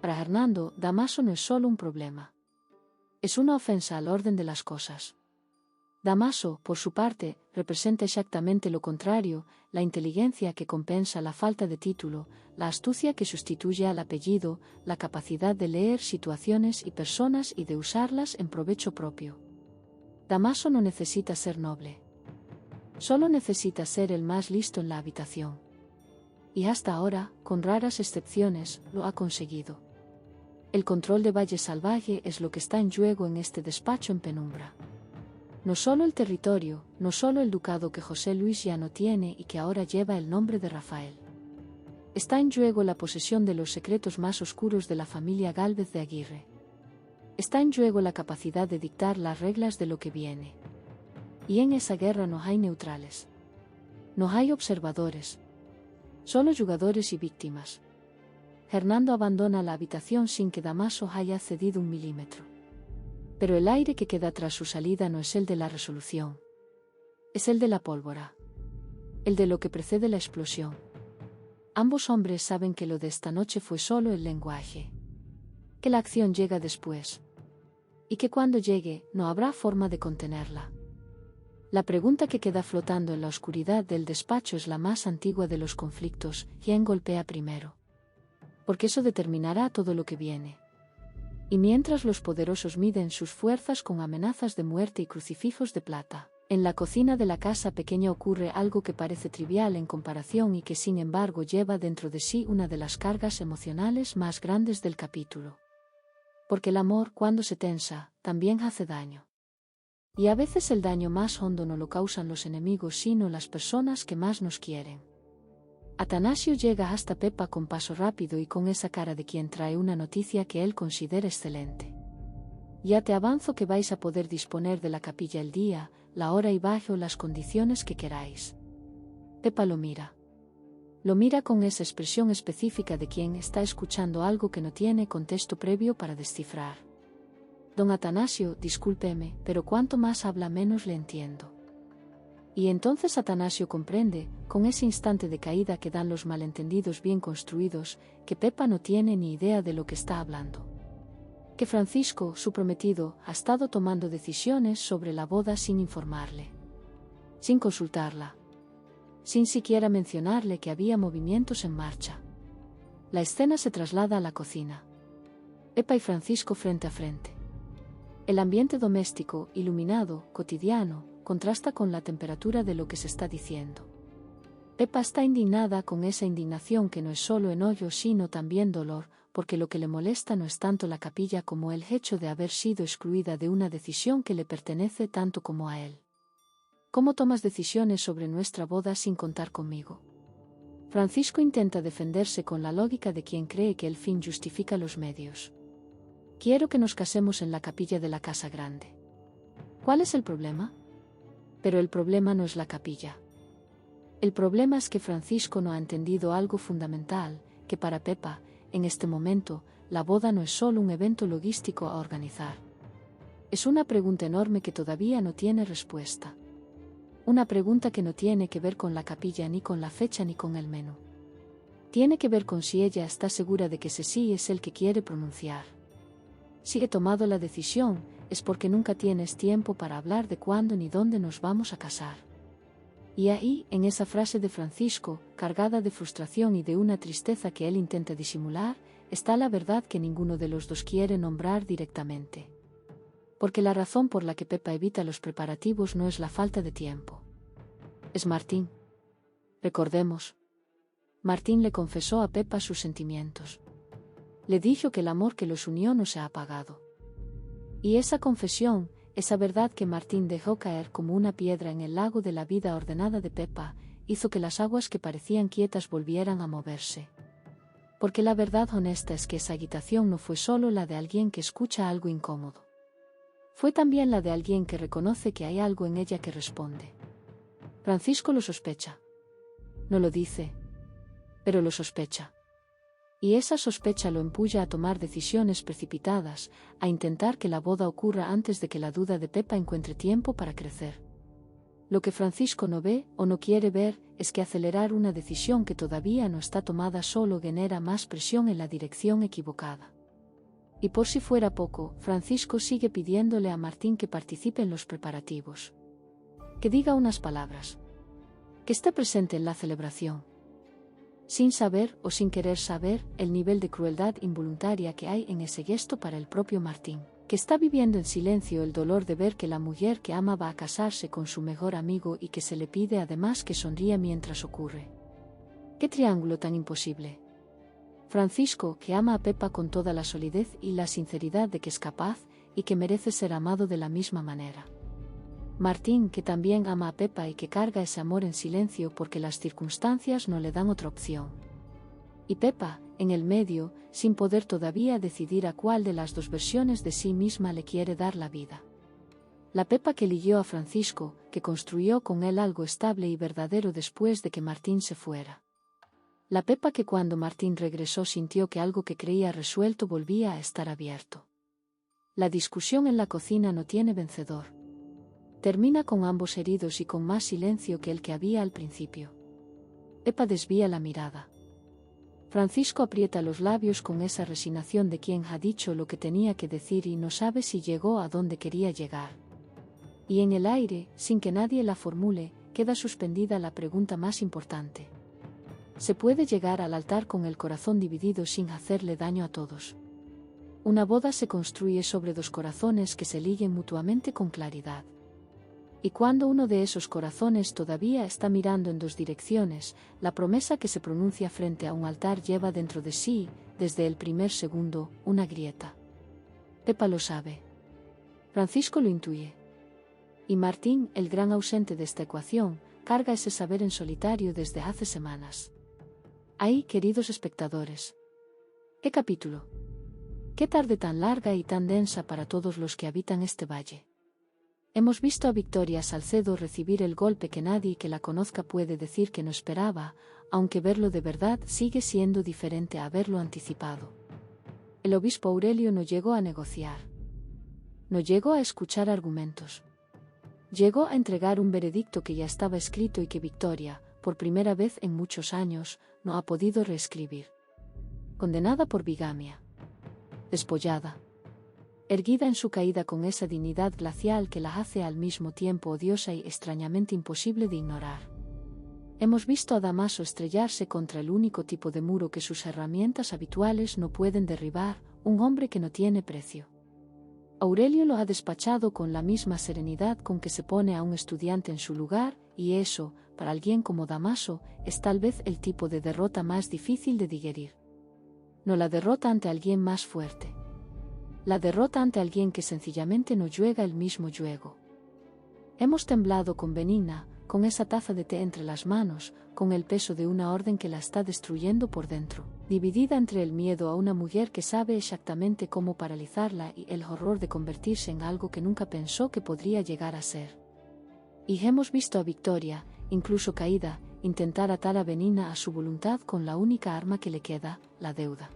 Para Hernando, Damaso no es solo un problema. Es una ofensa al orden de las cosas. Damaso, por su parte, representa exactamente lo contrario, la inteligencia que compensa la falta de título, la astucia que sustituye al apellido, la capacidad de leer situaciones y personas y de usarlas en provecho propio. Damaso no necesita ser noble. Solo necesita ser el más listo en la habitación. Y hasta ahora, con raras excepciones, lo ha conseguido. El control de Valle Salvaje es lo que está en juego en este despacho en penumbra. No solo el territorio, no solo el ducado que José Luis ya no tiene y que ahora lleva el nombre de Rafael. Está en juego la posesión de los secretos más oscuros de la familia Gálvez de Aguirre. Está en juego la capacidad de dictar las reglas de lo que viene. Y en esa guerra no hay neutrales. No hay observadores. Solo jugadores y víctimas. Hernando abandona la habitación sin que Damaso haya cedido un milímetro. Pero el aire que queda tras su salida no es el de la resolución. Es el de la pólvora. El de lo que precede la explosión. Ambos hombres saben que lo de esta noche fue solo el lenguaje. Que la acción llega después. Y que cuando llegue, no habrá forma de contenerla. La pregunta que queda flotando en la oscuridad del despacho es la más antigua de los conflictos: ¿quién golpea primero? Porque eso determinará todo lo que viene. Y mientras los poderosos miden sus fuerzas con amenazas de muerte y crucifijos de plata, en la cocina de la casa pequeña ocurre algo que parece trivial en comparación y que sin embargo lleva dentro de sí una de las cargas emocionales más grandes del capítulo. Porque el amor, cuando se tensa, también hace daño. Y a veces el daño más hondo no lo causan los enemigos sino las personas que más nos quieren. Atanasio llega hasta Pepa con paso rápido y con esa cara de quien trae una noticia que él considera excelente. Ya te avanzo que vais a poder disponer de la capilla el día, la hora y bajo las condiciones que queráis. Pepa lo mira. Lo mira con esa expresión específica de quien está escuchando algo que no tiene contexto previo para descifrar. Don Atanasio, discúlpeme, pero cuanto más habla menos le entiendo. Y entonces Atanasio comprende, con ese instante de caída que dan los malentendidos bien construidos, que Pepa no tiene ni idea de lo que está hablando. Que Francisco, su prometido, ha estado tomando decisiones sobre la boda sin informarle. Sin consultarla. Sin siquiera mencionarle que había movimientos en marcha. La escena se traslada a la cocina. Pepa y Francisco frente a frente. El ambiente doméstico, iluminado, cotidiano, contrasta con la temperatura de lo que se está diciendo. Pepa está indignada con esa indignación que no es solo enojo sino también dolor, porque lo que le molesta no es tanto la capilla como el hecho de haber sido excluida de una decisión que le pertenece tanto como a él. ¿Cómo tomas decisiones sobre nuestra boda sin contar conmigo? Francisco intenta defenderse con la lógica de quien cree que el fin justifica los medios. Quiero que nos casemos en la capilla de la Casa Grande. ¿Cuál es el problema? Pero el problema no es la capilla. El problema es que Francisco no ha entendido algo fundamental, que para Pepa, en este momento, la boda no es solo un evento logístico a organizar. Es una pregunta enorme que todavía no tiene respuesta. Una pregunta que no tiene que ver con la capilla ni con la fecha ni con el menú. Tiene que ver con si ella está segura de que ese sí es el que quiere pronunciar. Si he tomado la decisión, es porque nunca tienes tiempo para hablar de cuándo ni dónde nos vamos a casar. Y ahí, en esa frase de Francisco, cargada de frustración y de una tristeza que él intenta disimular, está la verdad que ninguno de los dos quiere nombrar directamente. Porque la razón por la que Pepa evita los preparativos no es la falta de tiempo. Es Martín. Recordemos. Martín le confesó a Pepa sus sentimientos. Le dijo que el amor que los unió no se ha apagado. Y esa confesión, esa verdad que Martín dejó caer como una piedra en el lago de la vida ordenada de Pepa, hizo que las aguas que parecían quietas volvieran a moverse. Porque la verdad honesta es que esa agitación no fue solo la de alguien que escucha algo incómodo. Fue también la de alguien que reconoce que hay algo en ella que responde. Francisco lo sospecha. No lo dice, pero lo sospecha. Y esa sospecha lo empuja a tomar decisiones precipitadas, a intentar que la boda ocurra antes de que la duda de Pepa encuentre tiempo para crecer. Lo que Francisco no ve o no quiere ver es que acelerar una decisión que todavía no está tomada solo genera más presión en la dirección equivocada. Y por si fuera poco, Francisco sigue pidiéndole a Martín que participe en los preparativos. Que diga unas palabras. Que esté presente en la celebración. Sin saber o sin querer saber el nivel de crueldad involuntaria que hay en ese gesto para el propio Martín, que está viviendo en silencio el dolor de ver que la mujer que ama va a casarse con su mejor amigo y que se le pide además que sonría mientras ocurre. ¡Qué triángulo tan imposible! Francisco, que ama a Pepa con toda la solidez y la sinceridad de que es capaz y que merece ser amado de la misma manera. Martín, que también ama a Pepa y que carga ese amor en silencio porque las circunstancias no le dan otra opción. Y Pepa, en el medio, sin poder todavía decidir a cuál de las dos versiones de sí misma le quiere dar la vida. La Pepa que eligió a Francisco, que construyó con él algo estable y verdadero después de que Martín se fuera. La Pepa que cuando Martín regresó sintió que algo que creía resuelto volvía a estar abierto. La discusión en la cocina no tiene vencedor. Termina con ambos heridos y con más silencio que el que había al principio. Pepa desvía la mirada. Francisco aprieta los labios con esa resignación de quien ha dicho lo que tenía que decir y no sabe si llegó a donde quería llegar. Y en el aire, sin que nadie la formule, queda suspendida la pregunta más importante. ¿Se puede llegar al altar con el corazón dividido sin hacerle daño a todos? Una boda se construye sobre dos corazones que se liguen mutuamente con claridad. Y cuando uno de esos corazones todavía está mirando en dos direcciones, la promesa que se pronuncia frente a un altar lleva dentro de sí, desde el primer segundo, una grieta. Pepa lo sabe. Francisco lo intuye. Y Martín, el gran ausente de esta ecuación, carga ese saber en solitario desde hace semanas. Ahí, queridos espectadores. ¿Qué capítulo? ¿Qué tarde tan larga y tan densa para todos los que habitan este valle? Hemos visto a Victoria Salcedo recibir el golpe que nadie que la conozca puede decir que no esperaba, aunque verlo de verdad sigue siendo diferente a haberlo anticipado. El obispo Aurelio no llegó a negociar. No llegó a escuchar argumentos. Llegó a entregar un veredicto que ya estaba escrito y que Victoria, por primera vez en muchos años, no ha podido reescribir. Condenada por bigamia. Despollada. Erguida en su caída con esa dignidad glacial que la hace al mismo tiempo odiosa y extrañamente imposible de ignorar. Hemos visto a Damaso estrellarse contra el único tipo de muro que sus herramientas habituales no pueden derribar, un hombre que no tiene precio. Aurelio lo ha despachado con la misma serenidad con que se pone a un estudiante en su lugar, y eso, para alguien como Damaso, es tal vez el tipo de derrota más difícil de digerir. No la derrota ante alguien más fuerte. La derrota ante alguien que sencillamente no juega el mismo juego. Hemos temblado con Benigna, con esa taza de té entre las manos, con el peso de una orden que la está destruyendo por dentro, dividida entre el miedo a una mujer que sabe exactamente cómo paralizarla y el horror de convertirse en algo que nunca pensó que podría llegar a ser. Y hemos visto a Victoria, incluso caída, intentar atar a Benigna a su voluntad con la única arma que le queda, la deuda.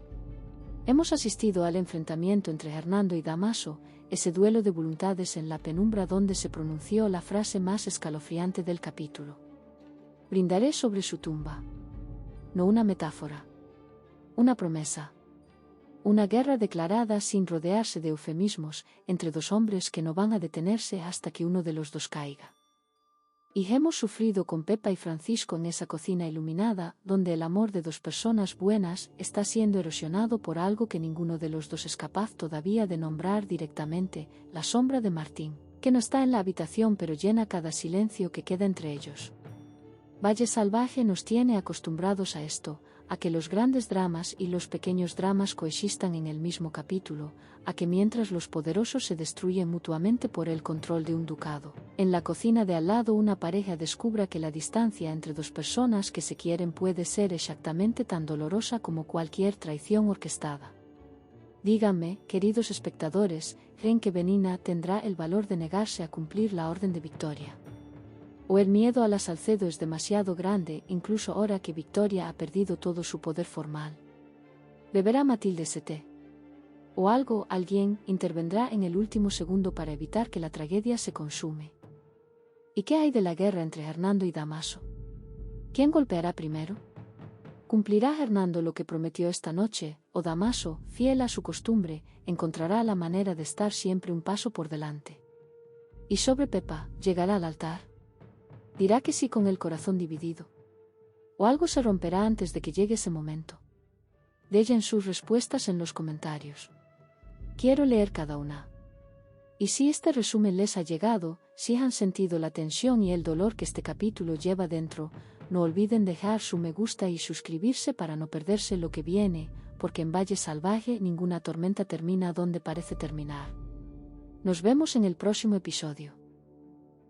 Hemos asistido al enfrentamiento entre Hernando y Damaso, ese duelo de voluntades en la penumbra donde se pronunció la frase más escalofriante del capítulo. Brindaré sobre su tumba. No una metáfora. Una promesa. Una guerra declarada sin rodearse de eufemismos, entre dos hombres que no van a detenerse hasta que uno de los dos caiga. Y hemos sufrido con Pepa y Francisco en esa cocina iluminada, donde el amor de dos personas buenas está siendo erosionado por algo que ninguno de los dos es capaz todavía de nombrar directamente, la sombra de Martín, que no está en la habitación pero llena cada silencio que queda entre ellos. Valle Salvaje nos tiene acostumbrados a esto, a que los grandes dramas y los pequeños dramas coexistan en el mismo capítulo, a que mientras los poderosos se destruyen mutuamente por el control de un ducado, en la cocina de al lado una pareja descubra que la distancia entre dos personas que se quieren puede ser exactamente tan dolorosa como cualquier traición orquestada. Díganme, queridos espectadores, ¿creen que Benina tendrá el valor de negarse a cumplir la orden de Victoria? ¿O el miedo a la Salcedo es demasiado grande, incluso ahora que Victoria ha perdido todo su poder formal? ¿Beberá Matilde ese té? ¿O alguien, intervendrá en el último segundo para evitar que la tragedia se consume? ¿Y qué hay de la guerra entre Hernando y Damaso? ¿Quién golpeará primero? ¿Cumplirá Hernando lo que prometió esta noche, o Damaso, fiel a su costumbre, encontrará la manera de estar siempre un paso por delante? ¿Y sobre Pepa, llegará al altar? ¿Dirá que sí con el corazón dividido? ¿O algo se romperá antes de que llegue ese momento? Dejen sus respuestas en los comentarios. Quiero leer cada una. Y si este resumen les ha llegado, si han sentido la tensión y el dolor que este capítulo lleva dentro, no olviden dejar su me gusta y suscribirse para no perderse lo que viene, porque en Valle Salvaje ninguna tormenta termina donde parece terminar. Nos vemos en el próximo episodio.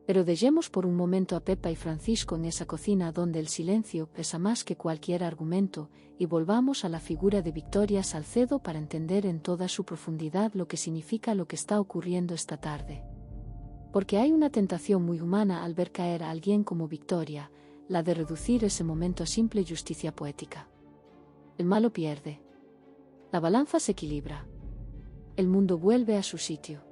Pero dejemos por un momento a Pepa y Francisco en esa cocina donde el silencio pesa más que cualquier argumento, y volvamos a la figura de Victoria Salcedo para entender en toda su profundidad lo que significa lo que está ocurriendo esta tarde. Porque hay una tentación muy humana al ver caer a alguien como Victoria, la de reducir ese momento a simple justicia poética. El malo pierde. La balanza se equilibra. El mundo vuelve a su sitio.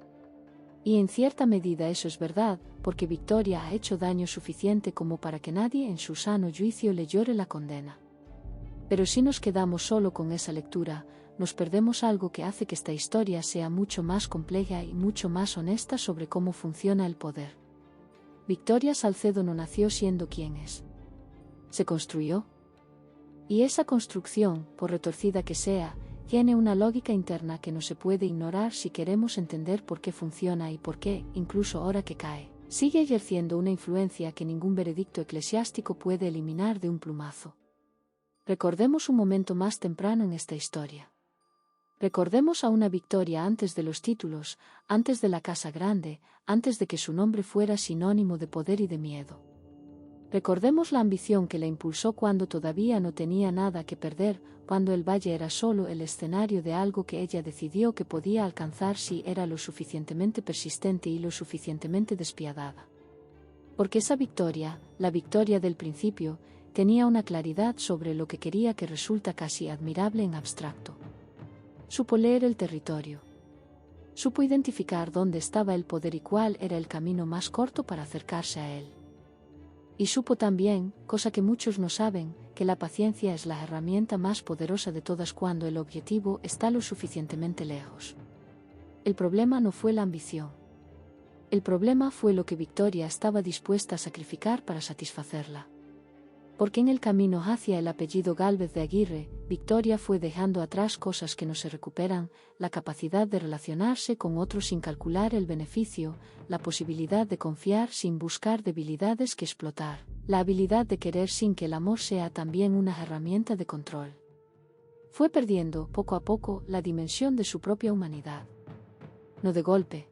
Y en cierta medida eso es verdad, porque Victoria ha hecho daño suficiente como para que nadie en su sano juicio le llore la condena. Pero si nos quedamos solo con esa lectura, nos perdemos algo que hace que esta historia sea mucho más compleja y mucho más honesta sobre cómo funciona el poder. Victoria Salcedo no nació siendo quien es. Se construyó. Y esa construcción, por retorcida que sea, tiene una lógica interna que no se puede ignorar si queremos entender por qué funciona y por qué, incluso ahora que cae, sigue ejerciendo una influencia que ningún veredicto eclesiástico puede eliminar de un plumazo. Recordemos un momento más temprano en esta historia. Recordemos a una Victoria antes de los títulos, antes de la casa grande, antes de que su nombre fuera sinónimo de poder y de miedo. Recordemos la ambición que la impulsó cuando todavía no tenía nada que perder, cuando el valle era solo el escenario de algo que ella decidió que podía alcanzar si era lo suficientemente persistente y lo suficientemente despiadada. Porque esa Victoria, la Victoria del principio, tenía una claridad sobre lo que quería que resulta casi admirable en abstracto. Supo leer el territorio. Supo identificar dónde estaba el poder y cuál era el camino más corto para acercarse a él. Y supo también, cosa que muchos no saben, que la paciencia es la herramienta más poderosa de todas cuando el objetivo está lo suficientemente lejos. El problema no fue la ambición. El problema fue lo que Victoria estaba dispuesta a sacrificar para satisfacerla. Porque en el camino hacia el apellido Gálvez de Aguirre, Victoria fue dejando atrás cosas que no se recuperan, la capacidad de relacionarse con otros sin calcular el beneficio, la posibilidad de confiar sin buscar debilidades que explotar, la habilidad de querer sin que el amor sea también una herramienta de control. Fue perdiendo, poco a poco, la dimensión de su propia humanidad. No de golpe.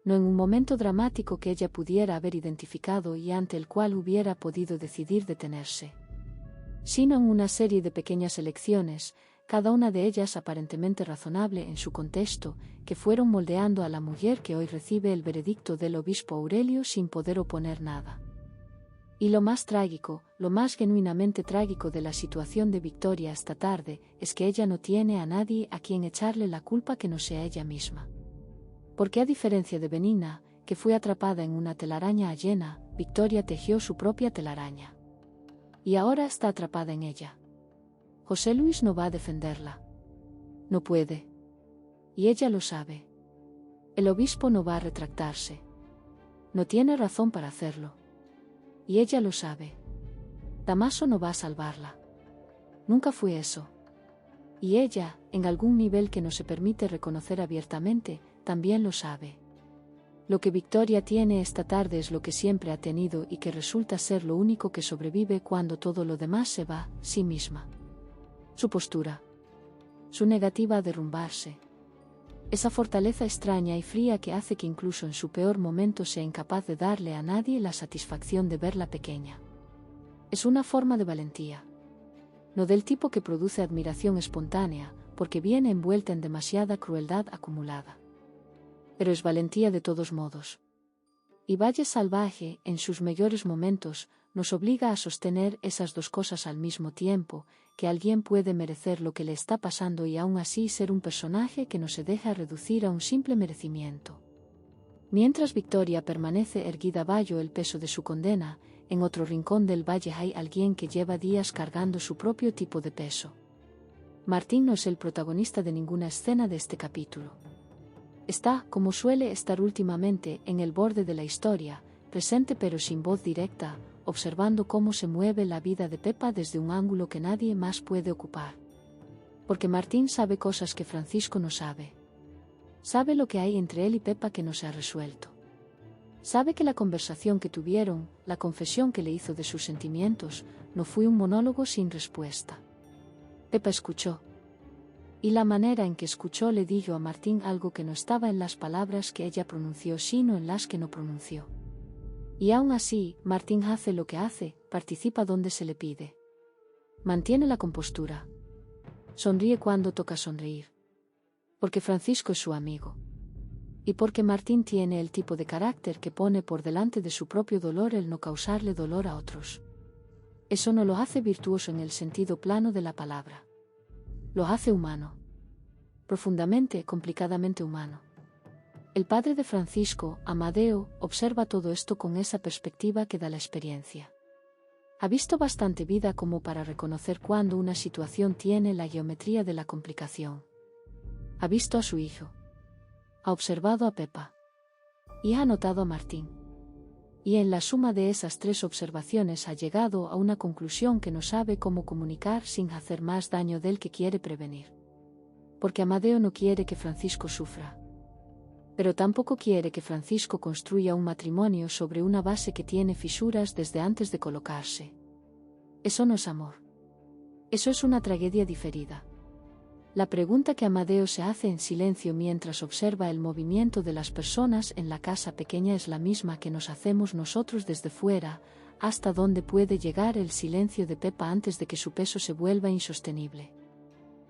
No en un momento dramático que ella pudiera haber identificado y ante el cual hubiera podido decidir detenerse, sino en una serie de pequeñas elecciones, cada una de ellas aparentemente razonable en su contexto, que fueron moldeando a la mujer que hoy recibe el veredicto del obispo Aurelio sin poder oponer nada. Y lo más trágico, lo más genuinamente trágico de la situación de Victoria esta tarde, es que ella no tiene a nadie a quien echarle la culpa que no sea ella misma. Porque a diferencia de Benina, que fue atrapada en una telaraña ajena, Victoria tejió su propia telaraña. Y ahora está atrapada en ella. José Luis no va a defenderla. No puede. Y ella lo sabe. El obispo no va a retractarse. No tiene razón para hacerlo. Y ella lo sabe. Damaso no va a salvarla. Nunca fue eso. Y ella, en algún nivel que no se permite reconocer abiertamente, también lo sabe. Lo que Victoria tiene esta tarde es lo que siempre ha tenido y que resulta ser lo único que sobrevive cuando todo lo demás se va, sí misma. Su postura. Su negativa a derrumbarse. Esa fortaleza extraña y fría que hace que incluso en su peor momento sea incapaz de darle a nadie la satisfacción de verla pequeña. Es una forma de valentía. No del tipo que produce admiración espontánea, porque viene envuelta en demasiada crueldad acumulada. Pero es valentía de todos modos. Y Valle Salvaje, en sus mejores momentos, nos obliga a sostener esas dos cosas al mismo tiempo, que alguien puede merecer lo que le está pasando y aún así ser un personaje que no se deja reducir a un simple merecimiento. Mientras Victoria permanece erguida bajo el peso de su condena, en otro rincón del valle hay alguien que lleva días cargando su propio tipo de peso. Martín no es el protagonista de ninguna escena de este capítulo. Está, como suele estar últimamente, en el borde de la historia, presente pero sin voz directa, observando cómo se mueve la vida de Pepa desde un ángulo que nadie más puede ocupar. Porque Martín sabe cosas que Francisco no sabe. Sabe lo que hay entre él y Pepa que no se ha resuelto. Sabe que la conversación que tuvieron, la confesión que le hizo de sus sentimientos, no fue un monólogo sin respuesta. Pepa escuchó. Y la manera en que escuchó le dijo a Martín algo que no estaba en las palabras que ella pronunció sino en las que no pronunció. Y aún así, Martín hace lo que hace, participa donde se le pide. Mantiene la compostura. Sonríe cuando toca sonreír. Porque Francisco es su amigo. Y porque Martín tiene el tipo de carácter que pone por delante de su propio dolor el no causarle dolor a otros. Eso no lo hace virtuoso en el sentido plano de la palabra. Lo hace humano. Profundamente, complicadamente humano. El padre de Francisco, Amadeo, observa todo esto con esa perspectiva que da la experiencia. Ha visto bastante vida como para reconocer cuando una situación tiene la geometría de la complicación. Ha visto a su hijo. Ha observado a Pepa. Y ha notado a Martín. Y en la suma de esas tres observaciones ha llegado a una conclusión que no sabe cómo comunicar sin hacer más daño del que quiere prevenir. Porque Amadeo no quiere que Francisco sufra. Pero tampoco quiere que Francisco construya un matrimonio sobre una base que tiene fisuras desde antes de colocarse. Eso no es amor. Eso es una tragedia diferida. La pregunta que Amadeo se hace en silencio mientras observa el movimiento de las personas en la casa pequeña es la misma que nos hacemos nosotros desde fuera, ¿hasta dónde puede llegar el silencio de Pepa antes de que su peso se vuelva insostenible?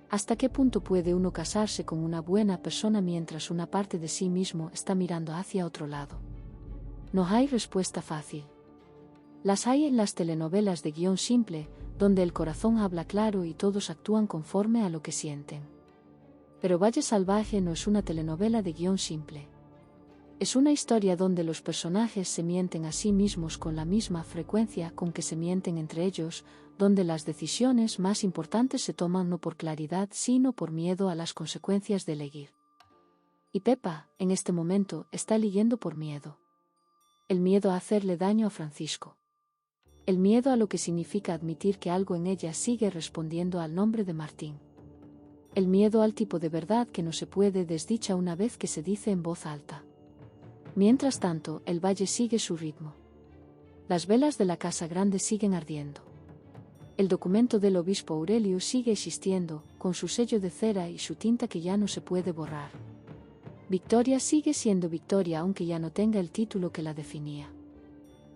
¿Hasta qué punto puede uno casarse con una buena persona mientras una parte de sí mismo está mirando hacia otro lado? No hay respuesta fácil. Las hay en las telenovelas de guión simple, donde el corazón habla claro y todos actúan conforme a lo que sienten. Pero Valle Salvaje no es una telenovela de guión simple. Es una historia donde los personajes se mienten a sí mismos con la misma frecuencia con que se mienten entre ellos, donde las decisiones más importantes se toman no por claridad sino por miedo a las consecuencias de elegir. Y Pepa, en este momento, está eligiendo por miedo. El miedo a hacerle daño a Francisco. El miedo a lo que significa admitir que algo en ella sigue respondiendo al nombre de Martín. El miedo al tipo de verdad que no se puede desdicha una vez que se dice en voz alta. Mientras tanto, el valle sigue su ritmo. Las velas de la casa grande siguen ardiendo. El documento del obispo Aurelio sigue existiendo, con su sello de cera y su tinta que ya no se puede borrar. Victoria sigue siendo Victoria aunque ya no tenga el título que la definía.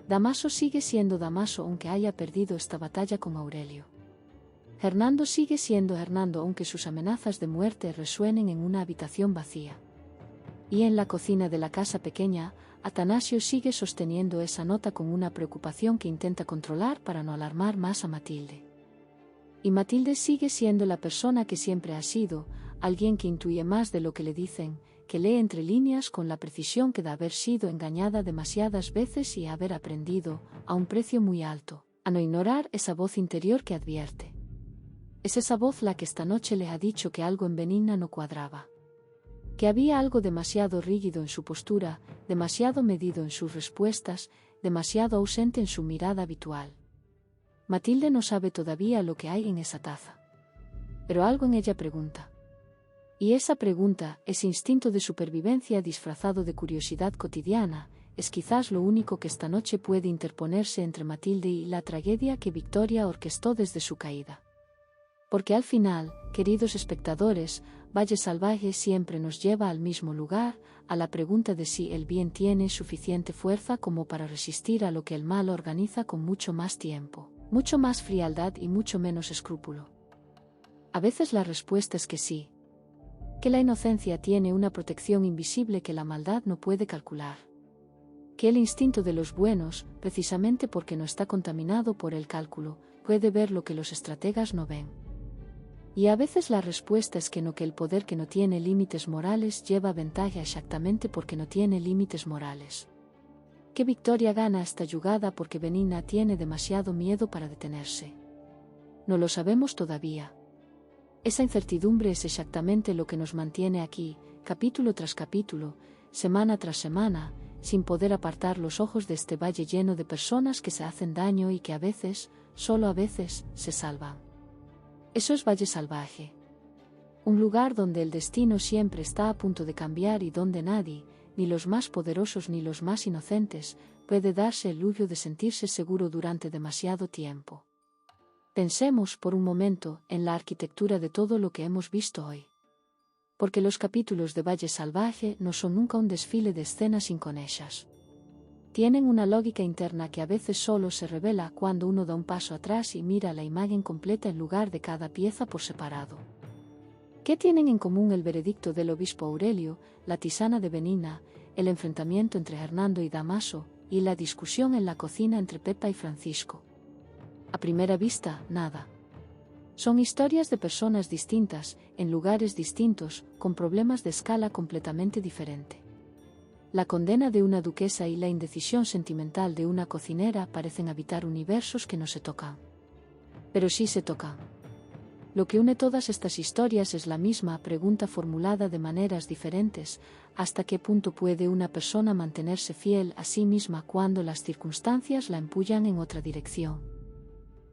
Damaso sigue siendo Damaso aunque haya perdido esta batalla con Aurelio. Hernando sigue siendo Hernando aunque sus amenazas de muerte resuenen en una habitación vacía. Y en la cocina de la casa pequeña, Atanasio sigue sosteniendo esa nota con una preocupación que intenta controlar para no alarmar más a Matilde. Y Matilde sigue siendo la persona que siempre ha sido, alguien que intuye más de lo que le dicen, que lee entre líneas con la precisión que de haber sido engañada demasiadas veces y haber aprendido, a un precio muy alto, a no ignorar esa voz interior que advierte. Es esa voz la que esta noche le ha dicho que algo en Benigna no cuadraba. Que había algo demasiado rígido en su postura, demasiado medido en sus respuestas, demasiado ausente en su mirada habitual. Matilde no sabe todavía lo que hay en esa taza. Pero algo en ella pregunta. Y esa pregunta, ese instinto de supervivencia disfrazado de curiosidad cotidiana, es quizás lo único que esta noche puede interponerse entre Matilde y la tragedia que Victoria orquestó desde su caída. Porque al final, queridos espectadores, Valle Salvaje siempre nos lleva al mismo lugar, a la pregunta de si el bien tiene suficiente fuerza como para resistir a lo que el mal organiza con mucho más tiempo, mucho más frialdad y mucho menos escrúpulo. A veces la respuesta es que sí. Que la inocencia tiene una protección invisible que la maldad no puede calcular. Que el instinto de los buenos, precisamente porque no está contaminado por el cálculo, puede ver lo que los estrategas no ven. Y a veces la respuesta es que no, que el poder que no tiene límites morales lleva ventaja exactamente porque no tiene límites morales. Que Victoria gana esta jugada porque Benigna tiene demasiado miedo para detenerse. No lo sabemos todavía. Esa incertidumbre es exactamente lo que nos mantiene aquí, capítulo tras capítulo, semana tras semana, sin poder apartar los ojos de este valle lleno de personas que se hacen daño y que a veces, solo a veces, se salvan. Eso es Valle Salvaje. Un lugar donde el destino siempre está a punto de cambiar y donde nadie, ni los más poderosos ni los más inocentes, puede darse el lujo de sentirse seguro durante demasiado tiempo. Pensemos por un momento en la arquitectura de todo lo que hemos visto hoy. Porque los capítulos de Valle Salvaje no son nunca un desfile de escenas inconexas. Tienen una lógica interna que a veces solo se revela cuando uno da un paso atrás y mira la imagen completa en lugar de cada pieza por separado. ¿Qué tienen en común el veredicto del obispo Aurelio, la tisana de Benigna, el enfrentamiento entre Hernando y Damaso, y la discusión en la cocina entre Pepa y Francisco? A primera vista, nada. Son historias de personas distintas, en lugares distintos, con problemas de escala completamente diferente. La condena de una duquesa y la indecisión sentimental de una cocinera parecen habitar universos que no se tocan. Pero sí se tocan. Lo que une todas estas historias es la misma pregunta formulada de maneras diferentes: ¿hasta qué punto puede una persona mantenerse fiel a sí misma cuando las circunstancias la empujan en otra dirección?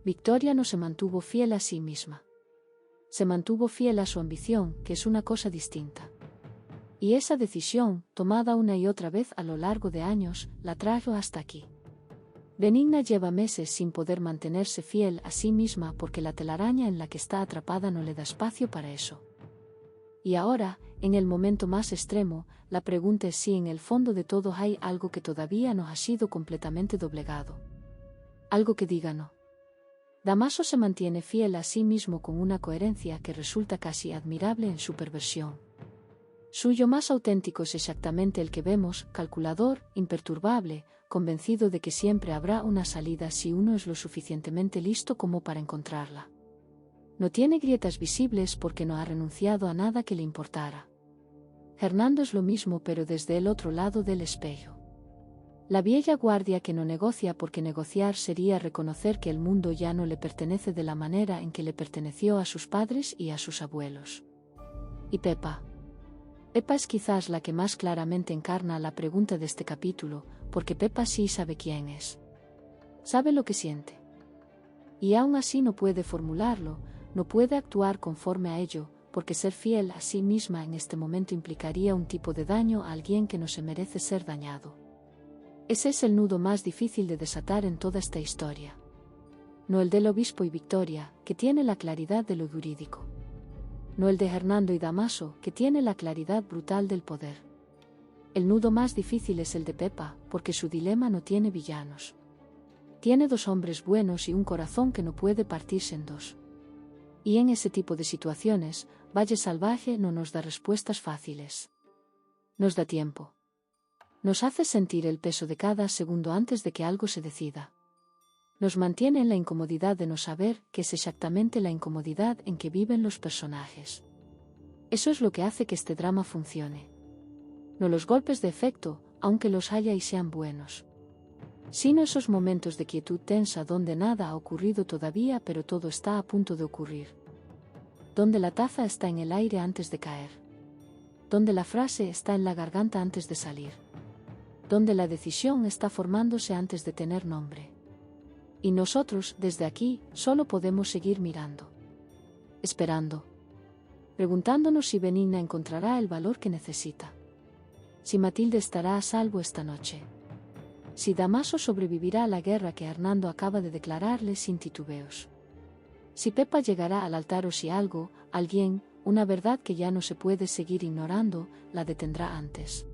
Victoria no se mantuvo fiel a sí misma. Se mantuvo fiel a su ambición, que es una cosa distinta. Y esa decisión, tomada una y otra vez a lo largo de años, la trajo hasta aquí. Benigna lleva meses sin poder mantenerse fiel a sí misma porque la telaraña en la que está atrapada no le da espacio para eso. Y ahora, en el momento más extremo, la pregunta es si en el fondo de todo hay algo que todavía no ha sido completamente doblegado. Algo que diga no. Damaso se mantiene fiel a sí mismo con una coherencia que resulta casi admirable en su perversión. Suyo más auténtico es exactamente el que vemos, calculador, imperturbable, convencido de que siempre habrá una salida si uno es lo suficientemente listo como para encontrarla. No tiene grietas visibles porque no ha renunciado a nada que le importara. Hernando es lo mismo pero desde el otro lado del espejo. La vieja guardia que no negocia porque negociar sería reconocer que el mundo ya no le pertenece de la manera en que le perteneció a sus padres y a sus abuelos. Y Pepa. Pepa es quizás la que más claramente encarna la pregunta de este capítulo, porque Pepa sí sabe quién es. Sabe lo que siente. Y aún así no puede formularlo, no puede actuar conforme a ello, porque ser fiel a sí misma en este momento implicaría un tipo de daño a alguien que no se merece ser dañado. Ese es el nudo más difícil de desatar en toda esta historia. No el del obispo y Victoria, que tiene la claridad de lo jurídico. No el de Hernando y Damaso, que tiene la claridad brutal del poder. El nudo más difícil es el de Pepa, porque su dilema no tiene villanos. Tiene dos hombres buenos y un corazón que no puede partirse en dos. Y en ese tipo de situaciones, Valle Salvaje no nos da respuestas fáciles. Nos da tiempo. Nos hace sentir el peso de cada segundo antes de que algo se decida. Nos mantiene en la incomodidad de no saber qué es exactamente la incomodidad en que viven los personajes. Eso es lo que hace que este drama funcione. No los golpes de efecto, aunque los haya y sean buenos. Sino esos momentos de quietud tensa donde nada ha ocurrido todavía pero todo está a punto de ocurrir. Donde la taza está en el aire antes de caer. Donde la frase está en la garganta antes de salir. Donde la decisión está formándose antes de tener nombre. Y nosotros, desde aquí, solo podemos seguir mirando. Esperando. Preguntándonos si Benigna encontrará el valor que necesita. Si Matilde estará a salvo esta noche. Si Damaso sobrevivirá a la guerra que Hernando acaba de declararle sin titubeos. Si Pepa llegará al altar o si algo, alguien, una verdad que ya no se puede seguir ignorando, la detendrá antes.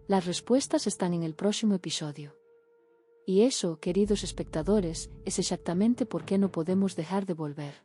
Las respuestas están en el próximo episodio. Y eso, queridos espectadores, es exactamente por qué no podemos dejar de volver.